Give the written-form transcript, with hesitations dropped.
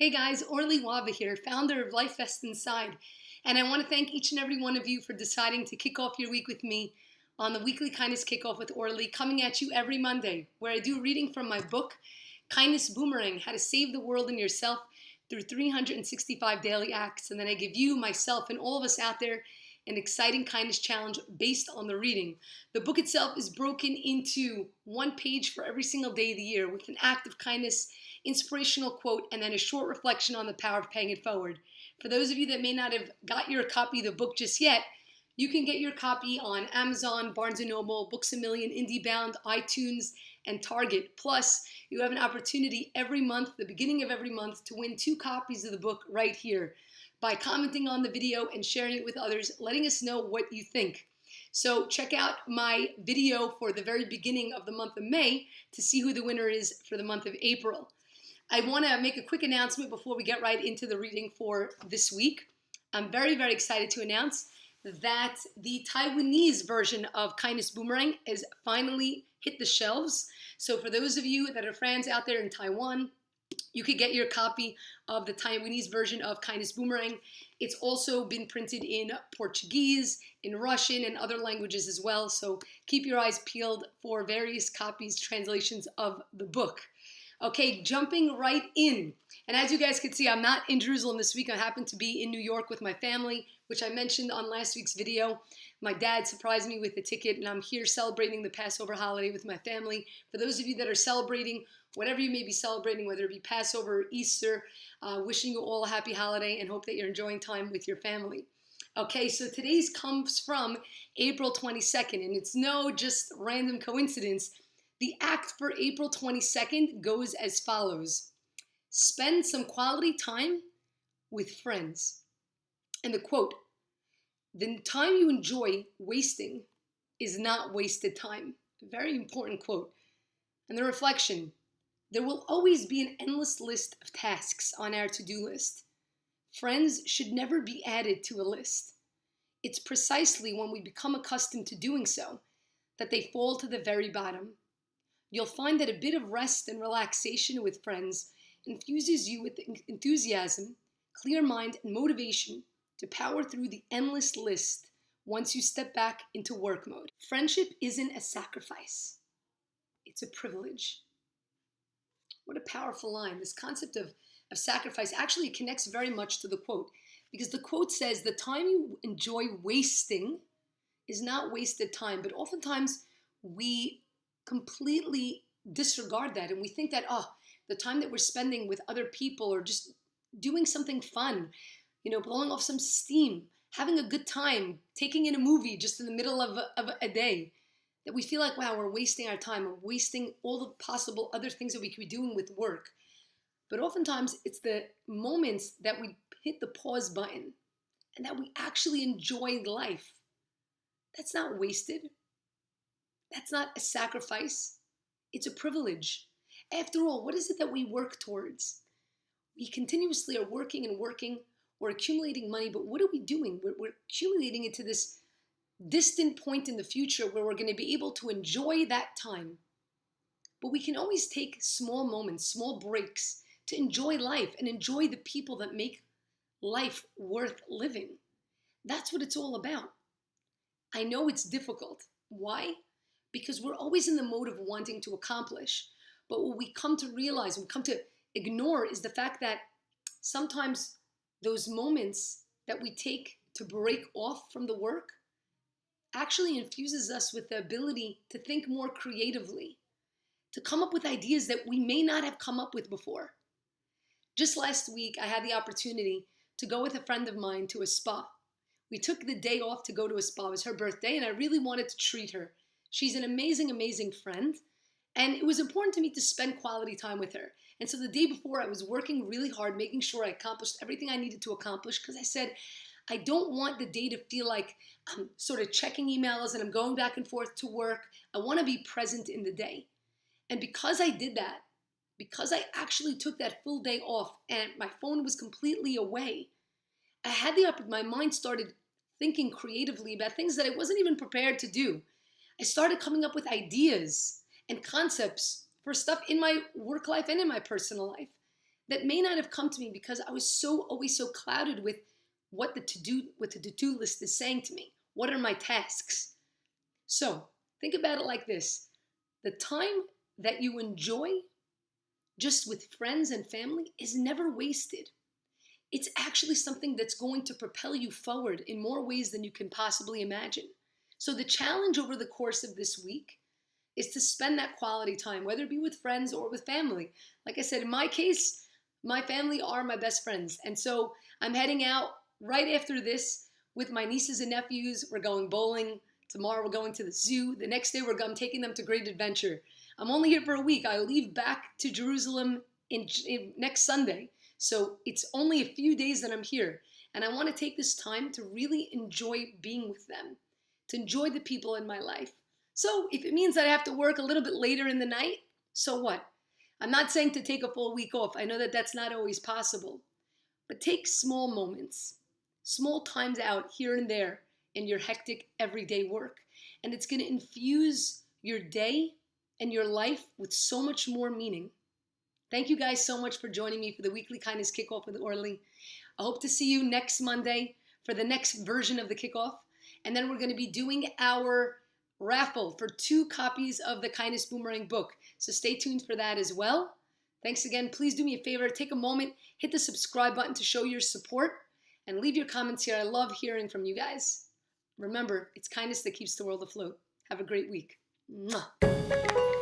Hey guys, Orly here, founder of LifeVestInside, and I want to thank each and every one of you for deciding to kick off your week with me on the weekly Kindness Kickoff with Orly, coming at you every Monday, where I do reading from my book, Kindness Boomerang, How to Save the World and Yourself through 365 Daily Acts, and then I give you, myself, and all of us out there an exciting kindness challenge based on the reading. The book itself is broken into one page for every single day of the year with an act of kindness, inspirational quote, and then a short reflection on the power of paying it forward. For those of you that may not have got your copy of the book just yet, you can get your copy on Amazon, Barnes & Noble, Books A Million, IndieBound, iTunes, and Target. Plus, you have an opportunity every month, the beginning of every month, to win 2 copies of the book right here by commenting on the video and sharing it with others, letting us know what you think. So check out my video for the very beginning of the month of May to see who the winner is for the month of April. I want to make a quick announcement before we get right into the reading for this week. I'm very, very excited to announce that the Taiwanese version of Kindness Boomerang has finally hit the shelves. So for those of you that are friends out there in Taiwan, you could get your copy of the Taiwanese version of Kindness Boomerang. It's also been printed in Portuguese, in Russian, and other languages as well. So keep your eyes peeled for various copies, translations of the book. Okay, jumping right in. And as you guys can see, I'm not in Jerusalem this week. I happen to be in New York with my family, which I mentioned on last week's video. My dad surprised me with the ticket, and I'm here celebrating the Passover holiday with my family. For those of you that are celebrating, whatever you may be celebrating, whether it be Passover or Easter, wishing you all a happy holiday and hope that you're enjoying time with your family. Okay, so today's comes from April 22nd, and it's no just random coincidence. The act for April 22nd goes as follows. Spend some quality time with friends. And the quote, the time you enjoy wasting is not wasted time. A very important quote. And the reflection, there will always be an endless list of tasks on our to-do list. Friends should never be added to a list. It's precisely when we become accustomed to doing so that they fall to the very bottom. You'll find that a bit of rest and relaxation with friends infuses you with enthusiasm, clear mind, and motivation to power through the endless list once you step back into work mode. Friendship isn't a sacrifice. It's a privilege. What a powerful line. This concept of sacrifice actually connects very much to the quote, because the quote says the time you enjoy wasting is not wasted time, but oftentimes we completely disregard that and we think that, the time that we're spending with other people or just doing something fun, blowing off some steam, having a good time, taking in a movie just in the middle of a day, that we feel like, wow, we're wasting our time, we're wasting all the possible other things that we could be doing with work. But oftentimes it's the moments that we hit the pause button and that we actually enjoy life. That's not wasted. That's not a sacrifice. It's a privilege. After all, what is it that we work towards? We continuously are working and working. We're accumulating money, but what are we doing? We're accumulating it to this distant point in the future where we're going to be able to enjoy that time. But we can always take small moments, small breaks to enjoy life and enjoy the people that make life worth living. That's what it's all about. I know it's difficult. Why? Because we're always in the mode of wanting to accomplish. But what we come to realize, we come to ignore is the fact that sometimes those moments that we take to break off from the work actually infuses us with the ability to think more creatively, to come up with ideas that we may not have come up with before. Just last week, I had the opportunity to go with a friend of mine to a spa. We took the day off to go to a spa. It was her birthday, and I really wanted to treat her. She's an amazing, amazing friend, and it was important to me to spend quality time with her. And so the day before, I was working really hard, making sure I accomplished everything I needed to accomplish, because I said, I don't want the day to feel like I'm sort of checking emails and I'm going back and forth to work. I want to be present in the day. And because I did that, because I actually took that full day off and my phone was completely away, I had my mind started thinking creatively about things that I wasn't even prepared to do. I started coming up with ideas and concepts for stuff in my work life and in my personal life that may not have come to me because I was always so clouded with what the to-do list is saying to me. What are my tasks? So think about it like this. The time that you enjoy just with friends and family is never wasted. It's actually something that's going to propel you forward in more ways than you can possibly imagine. So the challenge over the course of this week is to spend that quality time, whether it be with friends or with family. Like I said, in my case, my family are my best friends. And so I'm heading out right after this with my nieces and nephews. We're going bowling. Tomorrow we're going to the zoo. The next day I'm taking them to Great Adventure. I'm only here for a week. I leave back to Jerusalem in next Sunday. So it's only a few days that I'm here. And I want to take this time to really enjoy being with them, to enjoy the people in my life. So if it means that I have to work a little bit later in the night, so what? I'm not saying to take a full week off. I know that that's not always possible. But take small moments, small times out here and there in your hectic everyday work. And it's going to infuse your day and your life with so much more meaning. Thank you guys so much for joining me for the weekly Kindness Kickoff with Orly. I hope to see you next Monday for the next version of the kickoff. And then we're going to be doing our raffle for 2 copies of the Kindness Boomerang book. So stay tuned for that as well. Thanks again. Please do me a favor. Take a moment, hit the subscribe button to show your support, and leave your comments here. I love hearing from you guys. Remember, it's kindness that keeps the world afloat. Have a great week. Mwah.